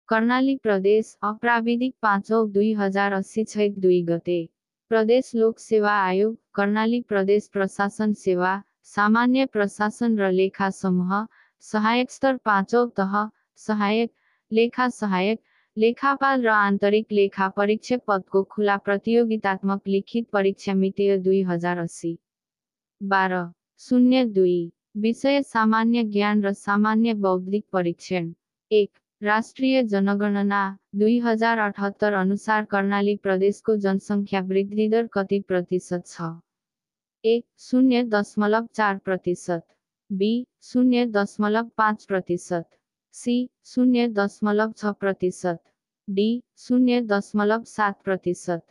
कर्णाली प्रदेश अप्राविधिक 5/2080 छैठ 2 गते। प्रदेश लोक सेवा आयोग कर्णाली प्रदेश प्रशासन सेवा सामान्य प्रशासन र लेखा समूह सहायक स्तर 5औं तह सहायक लेखा सहायक लेखापाल र आन्तरिक लेखा परीक्षक पदको खुला प्रतियोगितात्मक लिखित परीक्षा मिति 2080 12/02। विषय सामान्य ज्ञान र सामान्य बौद्धिक परीक्षण। 1। राष्ट्रिय जनगणना 2078 अनुसार कर्णाली प्रदेशको जनसङ्ख्या वृद्धि दर कति प्रतिशत छ? A 0.4%, B 0.5%, C 0.6%, D 0.7%।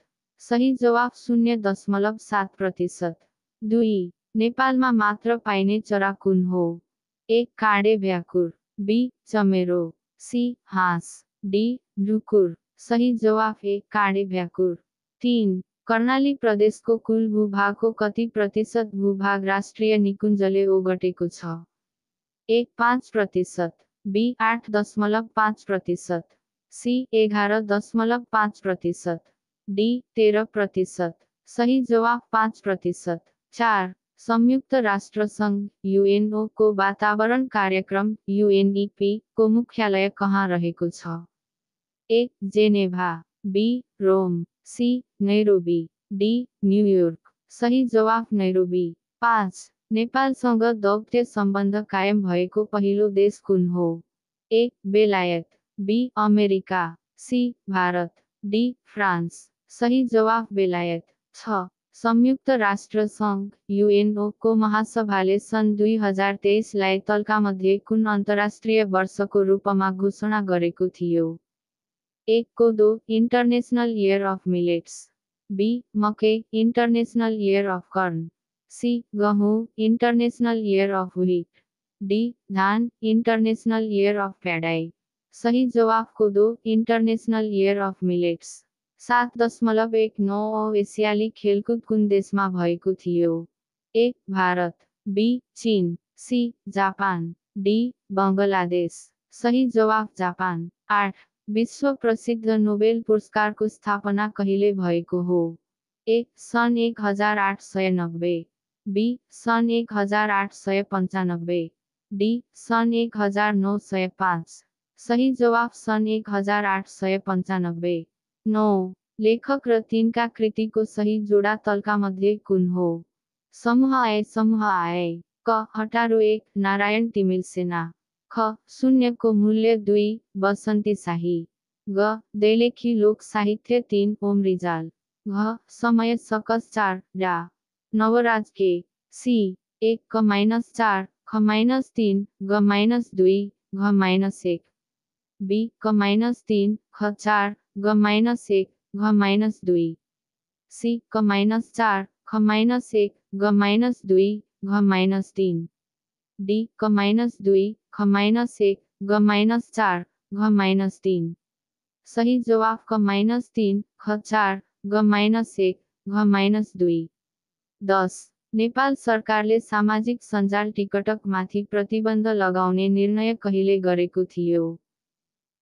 सही जवाफ 0.7%। 2. नेपालमा मात्र पाइने चरा कुन हो? A काँडे भ्याकुर, B चमेरो, C हाँस, D ढुकुर। सही जवाफ A काँडे भ्याकुर। 3. कर्णाली प्रदेशको कुल भूभागको कति प्रतिशत भूभाग राष्ट्रिय निकुञ्जले ओगटेको छ? A 5%, B 8.5%, C 11.5%, D 13%। सही जवाफ 5%। 4. संयुक्त राष्ट्र संघ (UNO) को वातावरण कार्यक्रम (UNEP) को मुख्यालय कहाँ रहेको छ? A Geneva, B Rome, C Nairobi, D New York. सही जवाफ नैरोबी। 5. नेपालसँग दौत्य सम्बन्ध कायम भएको पहिलो देश कुन हो? A बेलायत, B America, C Bharat, D France. सही जवाफ बेलायत। 6. संयुक्त राष्ट्र संघ (UNO) को महासभाले सन् 2023 लाई तल्कामध्ये कुन अन्तर्राष्ट्रिय वर्षको रूपमा घोषणा गरेको थियो? A कोदो international year of millets, B मकै international year of corn, C गहुँ international year of wheat, D धान इन्टरनेशनल इयर अफ प्याडाई। सही जवाफ कोदो इन्टरनेशनल इयर अफ मिलेट्स। 7.19 एसियाली खेलकुद कुन देशमा भएको थियो? A भारत, B चीन, C जापान, D बङ्गलादेश। सही जवाफ जापान। 8. विश्व प्रसिद्ध नोबेल पुरस्कारको स्थापना कहिले भएको हो? A सन् 1890, B सन् 1895, D सन् 1905। सही जवाफ सन् 1895। 9. लेखक र तिनका कृतिको सही जोडा तल्कामध्ये कुन हो? समूह A समूह I, क हटारो 1 नारायण तिमिल सेना, ख शून्यको मूल्य 2 बसन्ती शाही, ग दैलेखी लोक साहित्य 3 ओम रिजाल, घ समय सकस 4 डा नवराज के, C 1 क-4 ख-3 ग-2 घ-1, B क-3 ख-4 ग-1 घ-2, C क-4 ख-1 ग-2 घ-3, D क-2 ख-1 ग-4 घ-3। सही जवाफ क-3 ख-4 ग-1 घ-2। 10. नेपाल सरकारले सामाजिक सञ्जाल टिकटक माथि प्रतिबन्ध लगाउने निर्णय कहिले गरेको थियो?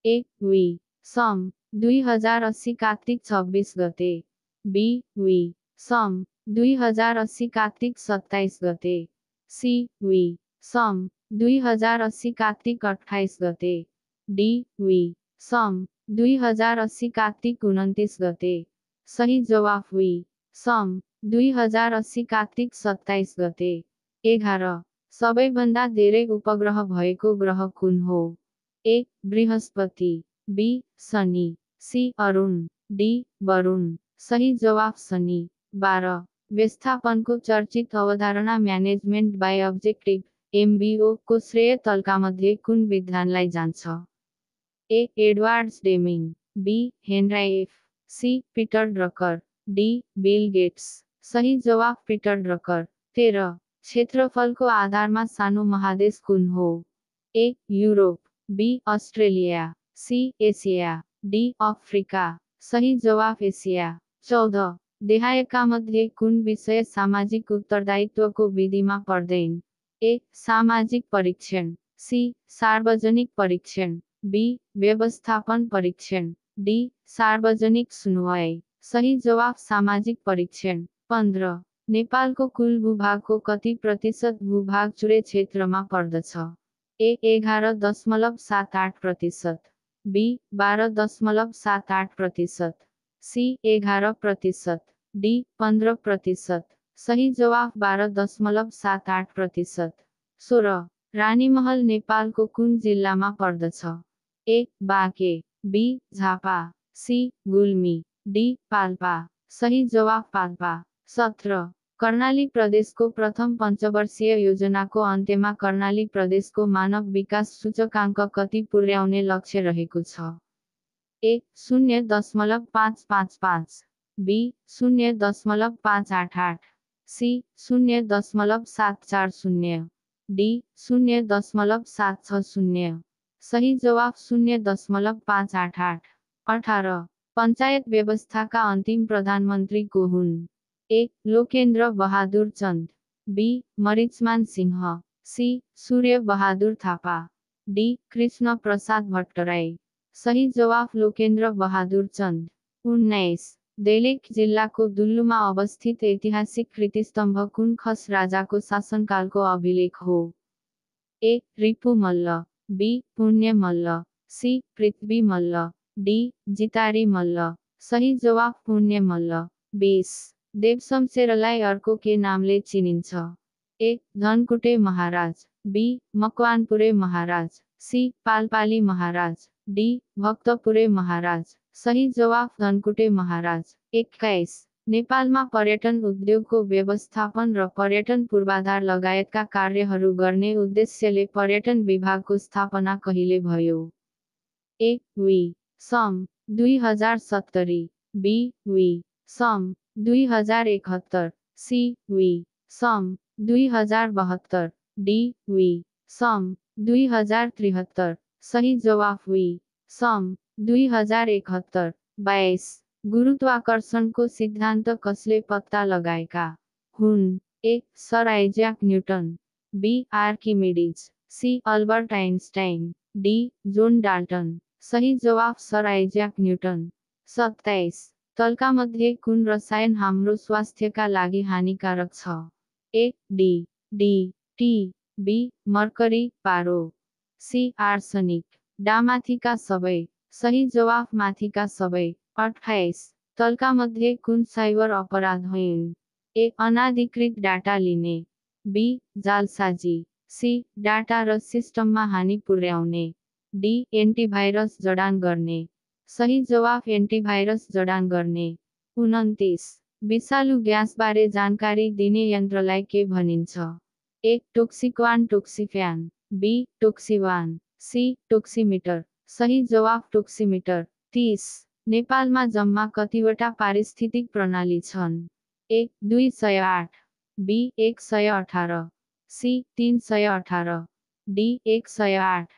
A वी सम् 2080 कार्तिक 26 गते, B वी सम् 2080 कार्तिक 27 गते, C वी सम् 2080 कार्तिक 28 गते, D वी सम् 2080 कार्तिक 29 गते। सही जवाफ वी सम् 2080 कार्तिक 27 गते। 11. सबैभन्दा धेरै उपग्रह भएको ग्रह कुन हो? A Brihaspati, B Shani, C Arun, D Varun. सही जवाफ शनि। 12. व्यवस्थापनको चर्चित अवधारणा म्यानेजमेन्ट बाइ अब्जेक्टिभ MBO को श्रेय तल्कामध्ये कुन विद्वानलाई जान्छ? A Edwards Deming, B Henry F, C Peter Drucker, D Bill Gates. सही जवाफ पिटर ड्रकर। 13. क्षेत्रफलको आधारमा सानो महादेश कुन हो? A Europe, B Australia, C Asia, D Africa. सही जवाफ एसिया। 14. देहायकामध्ये कुन विषय सामाजिक उत्तरदायित्वको विधिमा पर्दैन? A सामाजिक परीक्षण, C सार्वजनिक परीक्षण, बी व्यवस्थापन परीक्षण, डी सार्वजनिक सुनवाई। सही जवाफ सामाजिक परीक्षण। 15 नेपालको कुल भूभागको कति प्रतिशत भूभाग चुरे क्षेत्रमा पर्दछ? ए 11.78%, बी 12.78%, सी 11%, डी 15%। सही जवाफ 12.78%। 16 रानीमहल नेपालको कुन जिल्लामा पर्दछ? A Banke, B Jhapa, C Gulmi, D Palpa. सही जवाफ पाल्पा। 17 कर्णाली प्रदेशको प्रथम पञ्चवर्षीय योजनाको अन्त्यमा कर्णाली प्रदेशको मानव विकास सूचकाङ्क कति पुर्याउने लक्ष्य रहेको छ? ए 0.555, बी 0.588, सी 0.740, डी 0.760। सही जवाफ 0.588। 18 पञ्चायत व्यवस्थाका अन्तिम प्रधानमन्त्री को हुन्? A Lokendra Bahadur Chand, B Marichman Singh, C Surya Bahadur Thapa, D Krishna Prasad Bhattarai. सही जवाफ लोकेन्द्र बहादुर चन्द। 19 दैलेख जिल्लाको दुल्लुमा अवस्थित ऐतिहासिक कृतिस्तम्भ कुन खस राजाको शासनकालको अभिलेख हो? ए रिपु मल्ल, बी पुण्य मल्ल, सी पृथ्वी मल्ल, डी जितारी मल्ल। सही जवाफ पुण्य मल्ल। 20 देवशमशेरलाई अर्को के नामले चिनिन्छ? ए धनकुटे महाराज, बी मकवानपुरे महाराज, सी पालपाली महाराज, डी भक्तपुरे महाराज। सही जवाफ धनकुटे महाराज। 21 नेपालमा पर्यटन उद्योगको व्यवस्थापन र पर्यटन पूर्वाधार लगायतका कार्यहरू गर्ने उद्देश्यले पर्यटन विभागको स्थापना कहिले भयो? ए वी सम 2070, बी वी सम 2071, सी वी सम 2072, डी वी सम 2073। सही जवाफ वी सम 2071। 22 गुरुत्वाकर्षणको सिद्धान्त कसले पत्ता लगाएका हुन्? A sir Isaac Newton, B Archimedes, C Albert Einstein, D John Dalton. सही जवाफ सर आइज्याक न्युटन। 27 तल्कामध्ये कुन रसायन हाम्रो स्वास्थ्यका लागि हानिकारक छ? A D D T, B mercury पारो, सी आर्सनिक, डा माथिका सबै। सही जवाफ माथिका सबै। 28 तल्कामध्ये कुन साइबर अपराध होइन? ए अनाधिकृत डाटा लिने, बी जालसाजी, सी डाटा र सिस्टममा हानि पुर्याउने, डी एन्टिभाइरस जडान गर्ने। सही जवाफ एन्टिभाइरस जडान गर्ने। 29 विषालु ग्यासबारे जानकारी दिने यन्त्रलाई के भनिन्छ? ए टोक्सिक्वान टोक्सिफ्यान, बी टोक्सिवान, सी टोक्सिमिटर। सही जवाफ टोक्सिमिटर। 30 नेपालमा जम्मा कतिवटा पारिस्थितिक प्रणाली छन्? ए 208, बी 118, सी 318, डी 108।